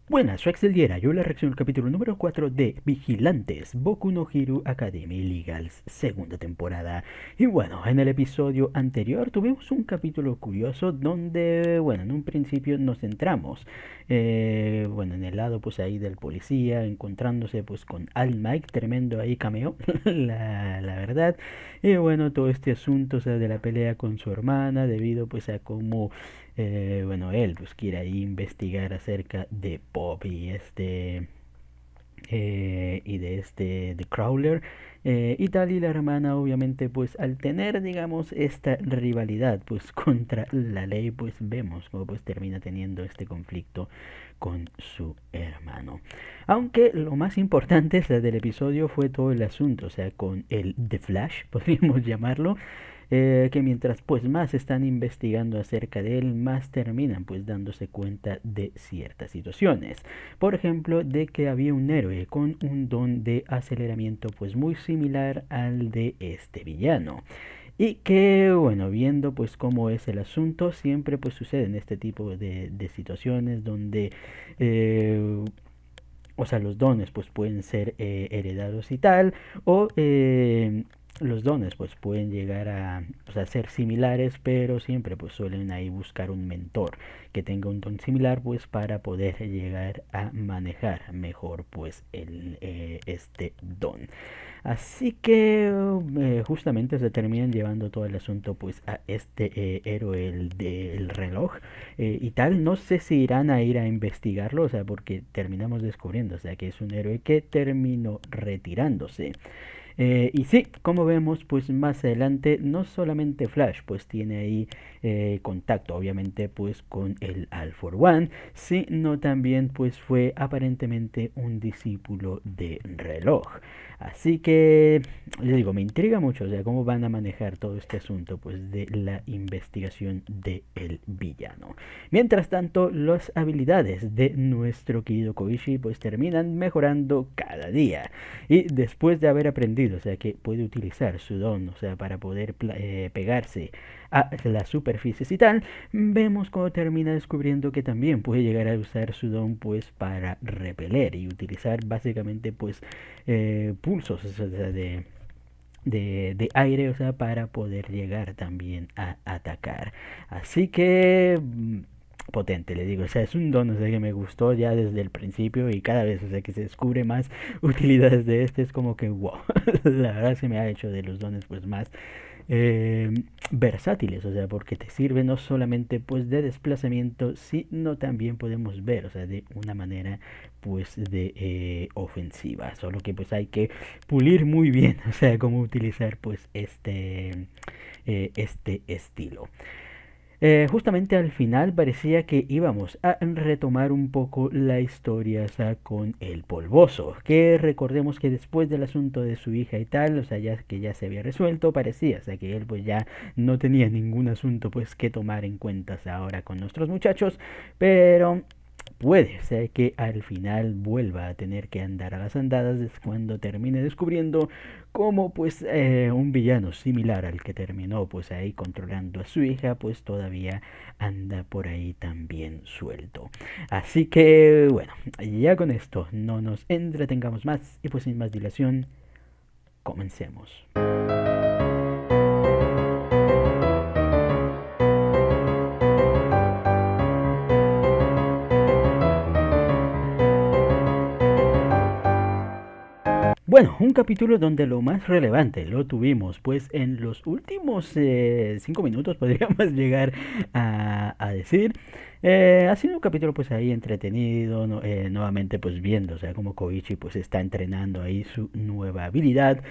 Buenas, soy Axel Diera. Yo la reacción al capítulo número 4 de Vigilantes, Boku no Hero Academy Legals, segunda temporada. Y bueno, en el episodio anterior tuvimos un capítulo curioso donde, bueno, en un principio nos centramos, bueno, en el lado pues ahí del policía, encontrándose pues con All Might, tremendo ahí cameo, la verdad. Y bueno, todo este asunto, o sea, de la pelea con su hermana, debido pues a cómo bueno, él pues quiere ahí investigar acerca de Pop y de de Crawler y tal, y la hermana obviamente pues al tener digamos esta rivalidad pues contra la ley, pues vemos cómo pues termina teniendo este conflicto con su hermano, aunque lo más importante, o sea, del episodio fue todo el asunto, o sea, con el The Flash podríamos llamarlo, que mientras pues más están investigando acerca de él, más terminan pues dándose cuenta de ciertas situaciones. Por ejemplo, de que había un héroe con un don de aceleramiento pues muy similar al de este villano. Y que, bueno, viendo pues cómo es el asunto, siempre pues suceden este tipo de situaciones donde, o sea, los dones pues pueden ser heredados y tal, o los dones pues pueden llegar a, o sea, ser similares, pero siempre pues suelen ahí buscar un mentor que tenga un don similar pues para poder llegar a manejar mejor pues este don. Así que justamente se terminan llevando todo el asunto pues a este héroe el del reloj y tal. No sé si irán a ir a investigarlo, o sea, porque terminamos descubriendo, o sea, que es un héroe que terminó retirándose. Y sí, como vemos, pues más adelante no solamente Flash, pues tiene ahí contacto, obviamente, pues con el All for One, sino también pues fue aparentemente un discípulo de Reloj. Así que, les digo, me intriga mucho, o sea, cómo van a manejar todo este asunto, pues, de la investigación del villano. Mientras tanto, las habilidades de nuestro querido Koichi, pues, terminan mejorando cada día. Y después de haber aprendido, o sea, que puede utilizar su don, o sea, para poder pegarse a las superficies y tal, vemos cómo termina descubriendo que también puede llegar a usar su don pues para repeler y utilizar básicamente pues pulsos, o sea, de aire, o sea, para poder llegar también a atacar. Así que potente, le digo, o sea, es un don, o sea, que me gustó ya desde el principio y cada vez, o sea, que se descubre más utilidades de este, es como que wow, la verdad se me ha hecho de los dones pues más eh, versátiles, o sea, porque te sirve no solamente pues de desplazamiento, sino también podemos ver, o sea, de una manera pues de ofensiva, solo que pues hay que pulir muy bien, o sea, cómo utilizar pues este estilo. Justamente al final parecía que íbamos a retomar un poco la historia, o sea, con el polvoso, que recordemos que después del asunto de su hija y tal, o sea, ya que ya se había resuelto, parecía, o sea, que él pues ya no tenía ningún asunto pues que tomar en cuenta, o sea, ahora con nuestros muchachos, pero puede ser que al final vuelva a tener que andar a las andadas cuando termine descubriendo cómo pues un villano similar al que terminó pues ahí controlando a su hija pues todavía anda por ahí también suelto. Así que bueno, ya con esto no nos entretengamos más y pues sin más dilación comencemos. Bueno, un capítulo donde lo más relevante lo tuvimos, pues en los últimos 5 minutos podríamos llegar a decir. Ha sido un capítulo pues ahí entretenido, no, nuevamente pues viendo, o sea, como Koichi pues está entrenando ahí su nueva habilidad.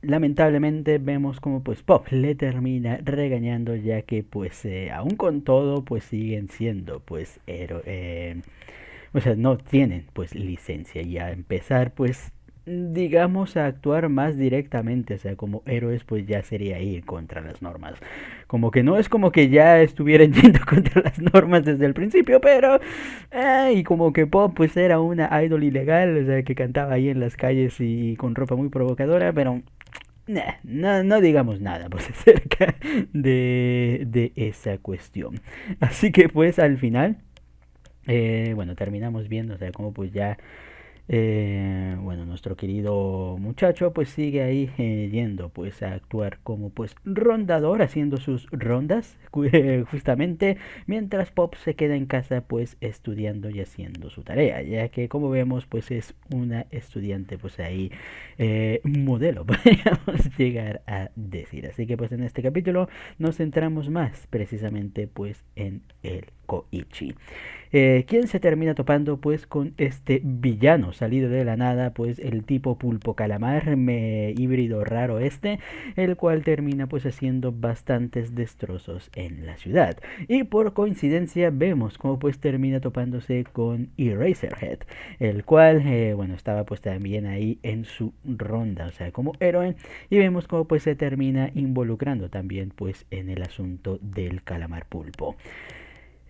Lamentablemente vemos como pues Pop le termina regañando ya que pues aún con todo pues siguen siendo pues o sea, no tienen pues licencia y a empezar pues digamos a actuar más directamente, o sea, como héroes pues ya sería ir contra las normas. Como que no es como que ya estuvieran yendo contra las normas desde el principio, pero y como que Pop pues era una idol ilegal, o sea, que cantaba ahí en las calles y con ropa muy provocadora, pero no digamos nada pues acerca de esa cuestión. Así que pues al final Bueno, terminamos viendo, o sea, como pues ya bueno, nuestro querido muchacho pues sigue ahí yendo pues a actuar como pues rondador, haciendo sus rondas justamente, mientras Pop se queda en casa pues estudiando y haciendo su tarea, ya que como vemos pues es una estudiante pues ahí modelo podríamos llegar a decir. Así que pues en este capítulo nos centramos más precisamente pues en el Koichi, quien se termina topando pues con este villano salido de la nada, pues el tipo pulpo calamar híbrido raro este, el cual termina pues haciendo bastantes destrozos en la ciudad. Y por coincidencia vemos como pues termina topándose con Eraserhead, el cual bueno, estaba pues también ahí en su ronda, o sea, como héroe, y vemos como pues se termina involucrando también pues en el asunto del calamar pulpo.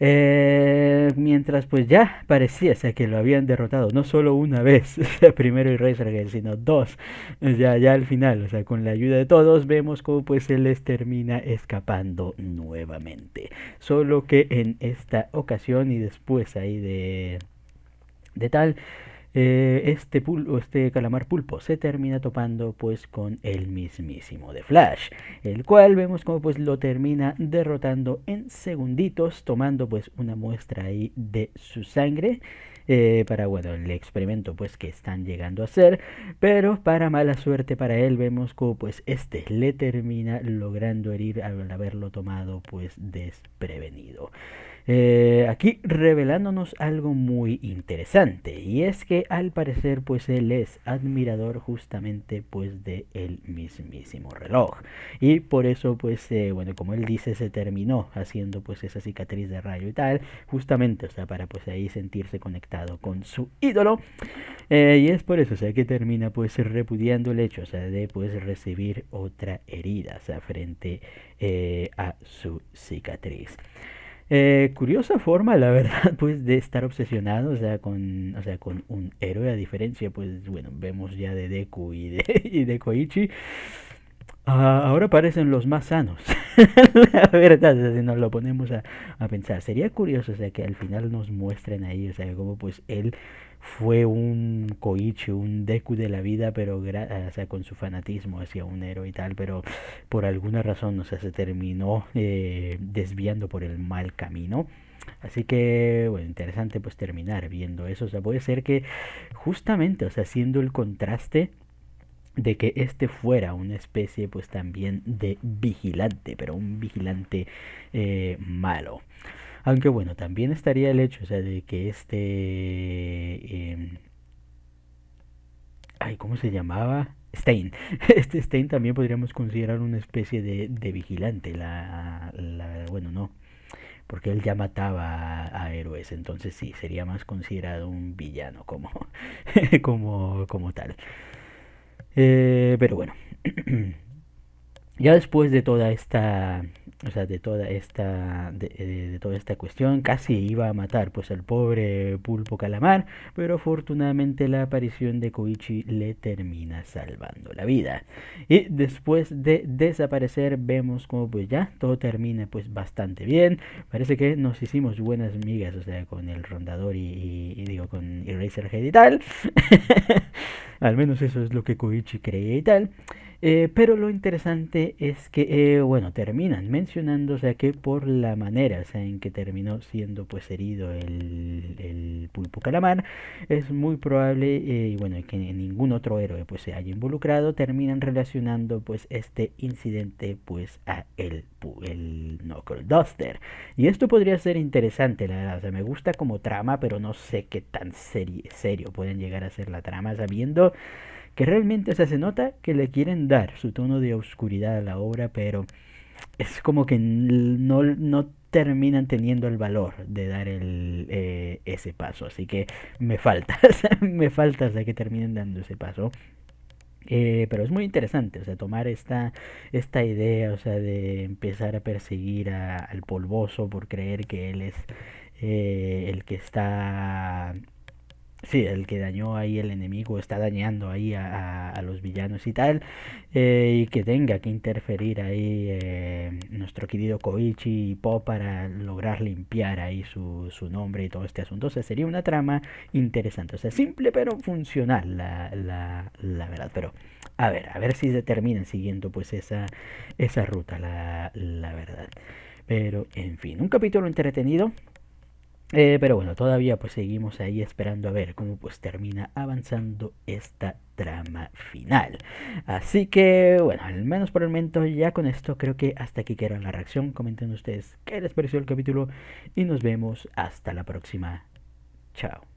Mientras pues ya parecía, o sea, que lo habían derrotado no solo una vez, o sea, primero Eraserhead, sino dos, ya al final, o sea, con la ayuda de todos vemos cómo pues él les termina escapando nuevamente, solo que en esta ocasión y después ahí de tal, este calamar pulpo se termina topando pues con el mismísimo de Flash, el cual vemos como pues lo termina derrotando en segunditos, tomando pues una muestra ahí de su sangre, para bueno el experimento pues que están llegando a hacer, pero para mala suerte para él vemos como pues este le termina logrando herir al haberlo tomado pues desprevenido. Aquí revelándonos algo muy interesante, y es que al parecer pues él es admirador justamente pues de el mismísimo reloj, y por eso pues bueno, como él dice, se terminó haciendo pues esa cicatriz de rayo y tal, justamente, o sea, para pues ahí sentirse conectado con su ídolo, y es por eso, o sea, que termina pues repudiando el hecho, o sea, de pues recibir otra herida, o sea, frente a su cicatriz. Curiosa forma, la verdad, pues de estar obsesionado, o sea, con un héroe, a diferencia, pues, bueno, vemos ya de Deku y de Koichi. Ahora parecen los más sanos, la verdad, o sea, si nos lo ponemos a pensar. Sería curioso, o sea, que al final nos muestren ahí, o sea, como pues él fue un Koichi, un Deku de la vida, pero o sea, con su fanatismo hacia un héroe y tal, pero por alguna razón, o sea, se terminó desviando por el mal camino. Así que, bueno, interesante pues terminar viendo eso. O sea, puede ser que justamente, o sea, haciendo el contraste de que este fuera una especie pues también de vigilante, pero un vigilante malo. Aunque bueno, también estaría el hecho, o sea, de que ay, ¿cómo se llamaba? Stein. Este Stein también podríamos considerar una especie de vigilante. Bueno, no, porque él ya mataba a héroes, entonces sí, sería más considerado un villano como, como tal. Pero bueno, ya después de toda esta, o sea, de toda esta cuestión, casi iba a matar pues al pobre pulpo calamar, pero afortunadamente la aparición de Koichi le termina salvando la vida. Y después de desaparecer vemos como pues ya todo termina pues bastante bien. Parece que nos hicimos buenas migas, o sea, con el rondador y digo con Eraserhead y tal. Al menos eso es lo que Koichi cree y tal. Pero lo interesante es que, bueno, terminan mencionando, o sea, que por la manera, o sea, en que terminó siendo pues herido el pulpo calamar, es muy probable, y bueno, que ningún otro héroe pues se haya involucrado, terminan relacionando pues este incidente pues a el Knuckle Duster. Y esto podría ser interesante, la verdad, o sea, me gusta como trama, pero no sé qué tan serio pueden llegar a ser la trama, sabiendo que realmente, o sea, se nota que le quieren dar su tono de oscuridad a la obra, pero es como que no terminan teniendo el valor de dar ese paso, así que me falta, o sea, me falta, o sea, que terminen dando ese paso. Pero es muy interesante, o sea, tomar esta idea, o sea, de empezar a perseguir al polvoso por creer que él es el que está Sí, el que dañó ahí el enemigo está dañando ahí a los villanos y tal, y que tenga que interferir ahí nuestro querido Koichi y Po para lograr limpiar ahí su nombre y todo este asunto. O sea, sería una trama interesante, o sea, simple pero funcional, la verdad. Pero a ver si se terminan siguiendo pues esa ruta, la verdad. Pero, en fin, un capítulo entretenido. Pero bueno, todavía pues seguimos ahí esperando a ver cómo pues termina avanzando esta trama final. Así que bueno, al menos por el momento ya con esto creo que hasta aquí queda la reacción. Comenten ustedes qué les pareció el capítulo y nos vemos hasta la próxima. Chao.